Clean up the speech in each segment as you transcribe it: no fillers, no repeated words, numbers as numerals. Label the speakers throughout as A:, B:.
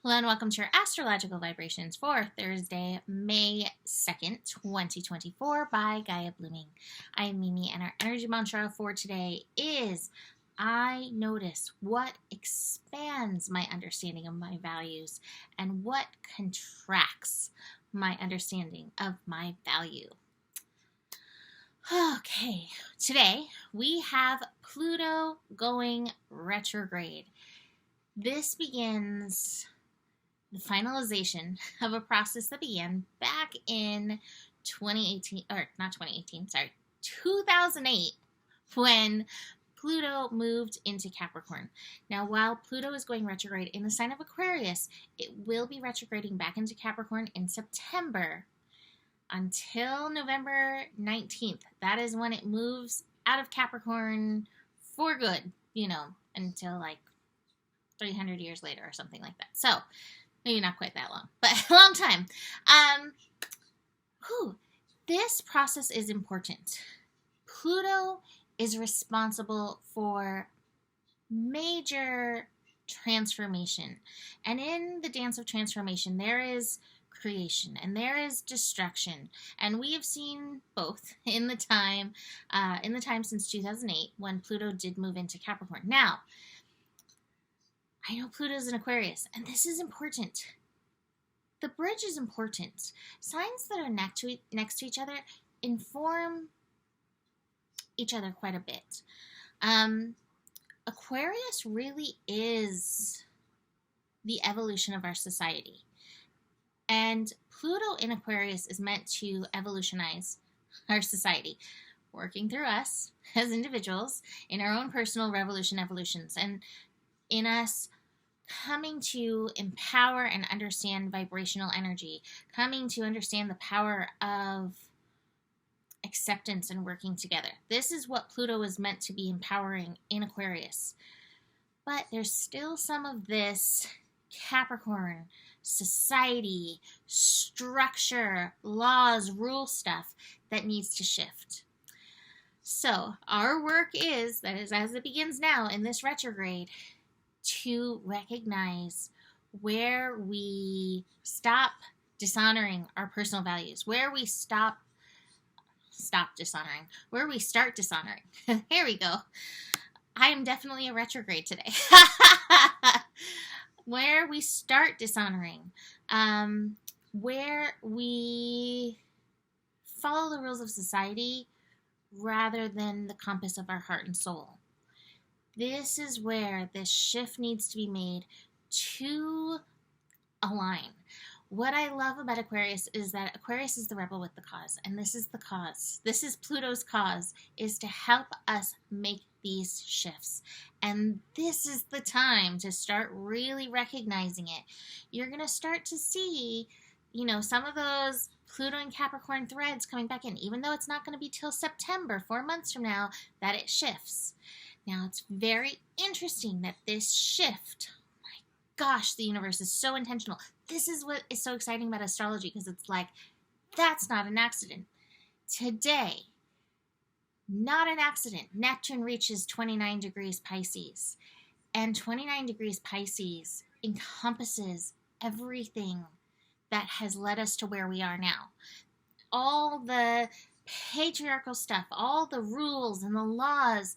A: Hello and welcome to your astrological vibrations for Thursday, May 2nd, 2024 by Gaia Blooming. I am Mimi and our energy mantra for today is I notice what expands my understanding of my values and what contracts my understanding of my value. Okay, today we have Pluto going retrograde. This begins the finalization of a process that began back in 2008, when Pluto moved into Capricorn. Now, while Pluto is going retrograde in the sign of Aquarius, it will be retrograding back into Capricorn in September until November 19th. That is when it moves out of Capricorn for good, until like 300 years later or something like that. So, maybe not quite that long, but a long time. This process is important. Pluto is responsible for major transformation. And in the dance of transformation, there is creation and there is destruction. And we have seen both in the time since 2008 when Pluto did move into Capricorn. Now, I know Pluto's in Aquarius, and this is important. The bridge is important. Signs that are next to each other inform each other quite a bit. Aquarius really is the evolution of our society. And Pluto in Aquarius is meant to evolutionize our society, working through us as individuals in our own personal evolutions, and in us coming to empower and understand vibrational energy, coming to understand the power of acceptance and working together. This is what Pluto is meant to be empowering in Aquarius. But there's still some of this Capricorn, society, structure, laws, rule stuff that needs to shift. So our work is, as it begins now in this retrograde, to recognize where we stop dishonoring our personal values, where we stop dishonoring, where we start dishonoring. Here we go. I am definitely a retrograde today. Where we start dishonoring, where we follow the rules of society rather than the compass of our heart and soul. This is where this shift needs to be made to align. What I love about Aquarius is that Aquarius is the rebel with the cause, and this is the cause. This is Pluto's cause, is to help us make these shifts. And this is the time to start really recognizing it. You're going to start to see, some of those Pluto and Capricorn threads coming back in, even though it's not going to be till September, 4 months from now, that it shifts. Now, it's very interesting that this shift, oh my gosh, the universe is so intentional. This is what is so exciting about astrology, because it's like, that's not an accident. Today, not an accident, Neptune reaches 29 degrees Pisces. And 29 degrees Pisces encompasses everything that has led us to where we are now. All the patriarchal stuff, all the rules and the laws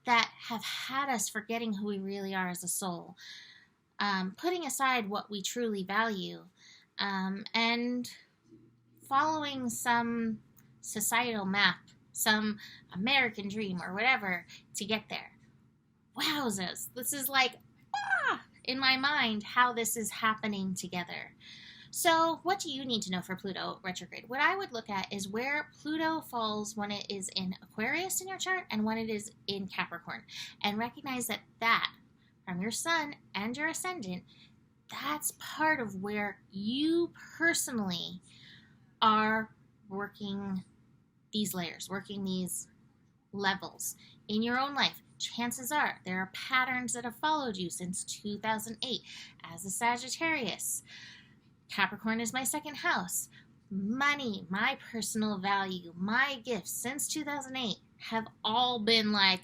A: that have had us forgetting who we really are as a soul, putting aside what we truly value, and following some societal map, some American dream or whatever to get there. Wowzers, this is like, in my mind, how this is happening together. So what do you need to know for Pluto retrograde? What I would look at is where Pluto falls when it is in Aquarius in your chart and when it is in Capricorn. And recognize that from your sun and your ascendant, that's part of where you personally are working these layers, working these levels in your own life. Chances are there are patterns that have followed you since 2008 as a Sagittarius. Capricorn is my second house. Money, my personal value, my gifts since 2008 have all been like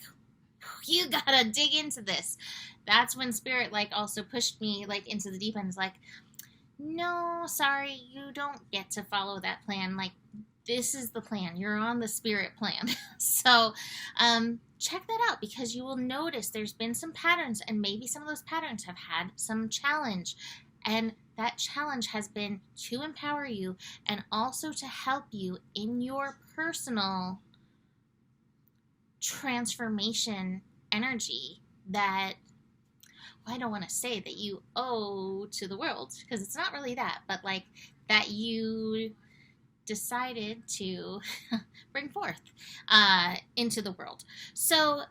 A: You gotta dig into this. That's when Spirit like also pushed me like into the deep end. It's like, no, sorry, you don't get to follow that plan. Like, this is the plan. You're on the Spirit plan. So check that out, because you will notice there's been some patterns, and maybe some of those patterns have had some challenge. And that challenge has been to empower you and also to help you in your personal transformation energy that, well, I don't want to say that you owe to the world, because it's not really that, but like that you decided to bring forth into the world. So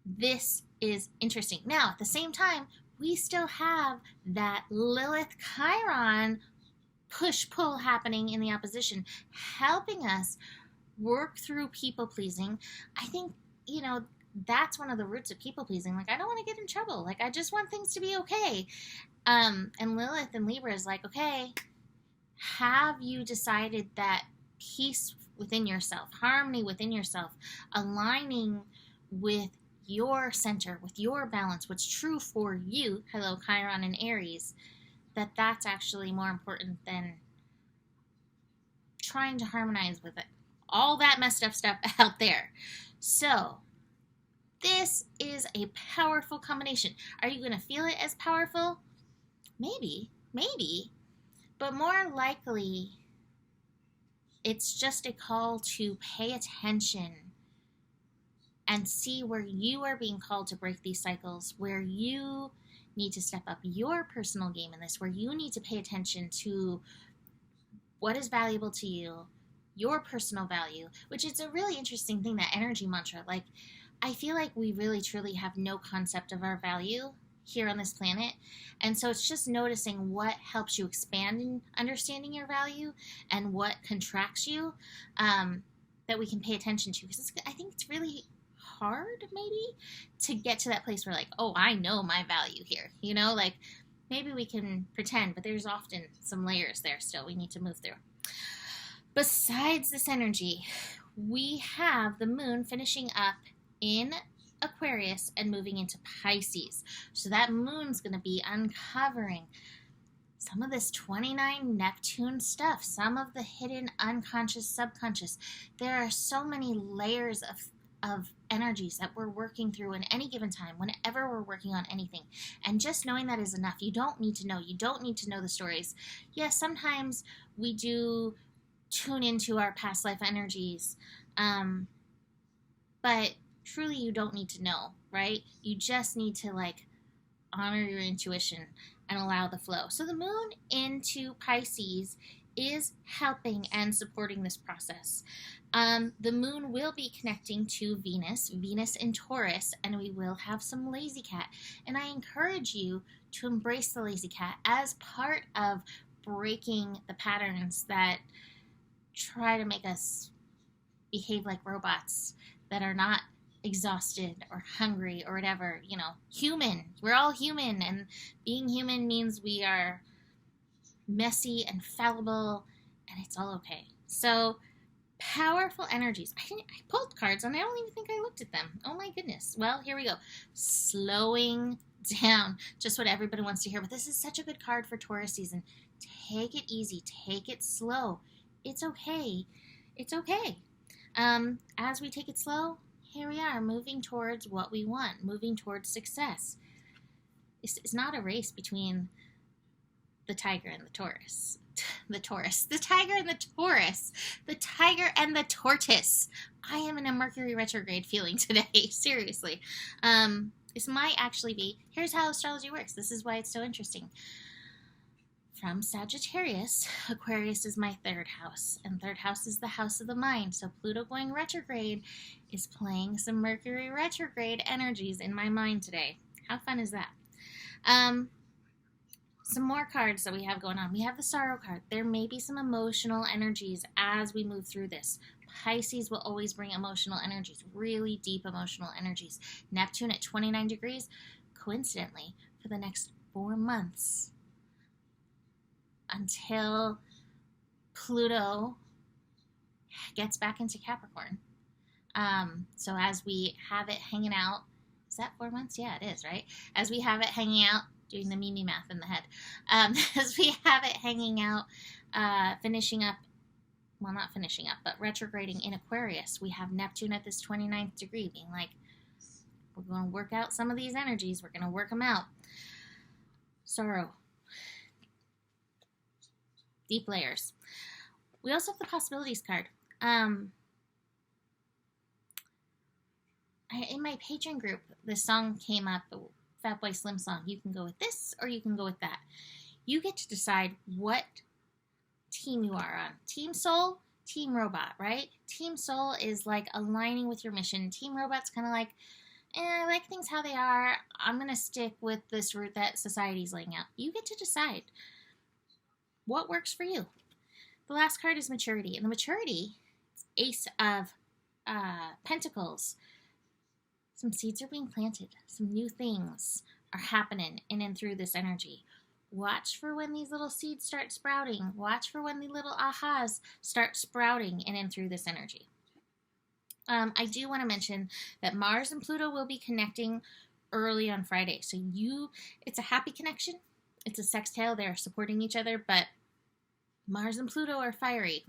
A: this is interesting. Now, at the same time, we still have that Lilith Chiron push-pull happening in the opposition, helping us work through people-pleasing. I think, that's one of the roots of people-pleasing. Like, I don't want to get in trouble. Like, I just want things to be okay. And Lilith and Libra is like, okay, have you decided that peace within yourself, harmony within yourself, aligning with your center, with your balance, what's true for you, hello, Chiron and Aries, that's actually more important than trying to harmonize with it, all that messed up stuff out there. So this is a powerful combination. Are you going to feel it as powerful? Maybe, but more likely it's just a call to pay attention and see where you are being called to break these cycles, where you need to step up your personal game in this, where you need to pay attention to what is valuable to you, your personal value, which is a really interesting thing, that energy mantra. Like, I feel like we really truly have no concept of our value here on this planet. And so it's just noticing what helps you expand in understanding your value and what contracts you, that we can pay attention to. Because I think it's really hard maybe to get to that place where like, oh, I know my value here, like maybe we can pretend, but there's often some layers there still we need to move through. Besides this energy, we have the moon finishing up in Aquarius and moving into Pisces. So that moon's going to be uncovering some of this 29 Neptune stuff, some of the hidden unconscious, subconscious. There are so many layers of energies that we're working through in any given time, whenever we're working on anything. And just knowing that is enough. You don't need to know. You don't need to know the stories. Yes, sometimes we do tune into our past life energies, but truly you don't need to know, right? You just need to like honor your intuition and allow the flow. So the moon into Pisces is helping and supporting this process. The moon will be connecting to Venus in Taurus, and we will have some lazy cat. And I encourage you to embrace the lazy cat as part of breaking the patterns that try to make us behave like robots, that are not exhausted or hungry or whatever, human. We're all human, and being human means we are messy and fallible, and it's all okay. So powerful energies. I pulled cards and I don't even think I looked at them. Oh my goodness. Well, here we go. Slowing down. Just what everybody wants to hear. But this is such a good card for Taurus season. Take it easy. Take it slow. It's okay. It's okay. As we take it slow, here we are, moving towards what we want, moving towards success. It's not a race between the tiger and the Taurus. The tiger and the Taurus. The tiger and the tortoise. I am in a Mercury retrograde feeling today. Seriously. This might actually be, here's how astrology works. This is why it's so interesting. From Sagittarius, Aquarius is my third house, and third house is the house of the mind. So Pluto going retrograde is playing some Mercury retrograde energies in my mind today. How fun is that? Some more cards that we have going on. We have the sorrow card. There may be some emotional energies as we move through this. Pisces will always bring emotional energies, really deep emotional energies. Neptune at 29 degrees, coincidentally, for the next 4 months, until Pluto gets back into Capricorn. So as we have it hanging out Is that 4 months? Yeah, it is, right? As we have it hanging out, doing the Mimi math in the head, as we have it hanging out, finishing up, well, not finishing up, but retrograding in Aquarius, we have Neptune at this 29th degree, being like, we're going to work out some of these energies. We're going to work them out. Sorrow. Deep layers. We also have the possibilities card. In my Patreon group, this song came up, the Fatboy Slim song. You can go with this or you can go with that. You get to decide what team you are on. Team Soul, Team Robot, right? Team Soul is like aligning with your mission. Team Robot's kind of like, I like things how they are. I'm going to stick with this route that society's laying out. You get to decide what works for you. The last card is maturity. And the maturity, Ace of Pentacles. Some seeds are being planted. Some new things are happening in and through this energy. Watch for when these little seeds start sprouting. Watch for when the little ahas start sprouting in and through this energy. I do want to mention that Mars and Pluto will be connecting early on Friday. So it's a happy connection. It's a sextile. They're supporting each other, but Mars and Pluto are fiery.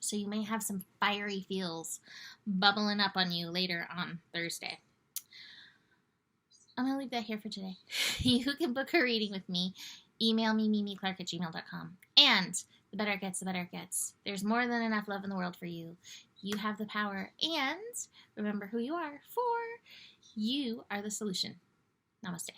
A: So you may have some fiery feels bubbling up on you later on Thursday. I'm going to leave that here for today. You can book a reading with me. Email me, mimiclark@gmail.com. And the better it gets, the better it gets. There's more than enough love in the world for you. You have the power. And remember who you are, for you are the solution. Namaste.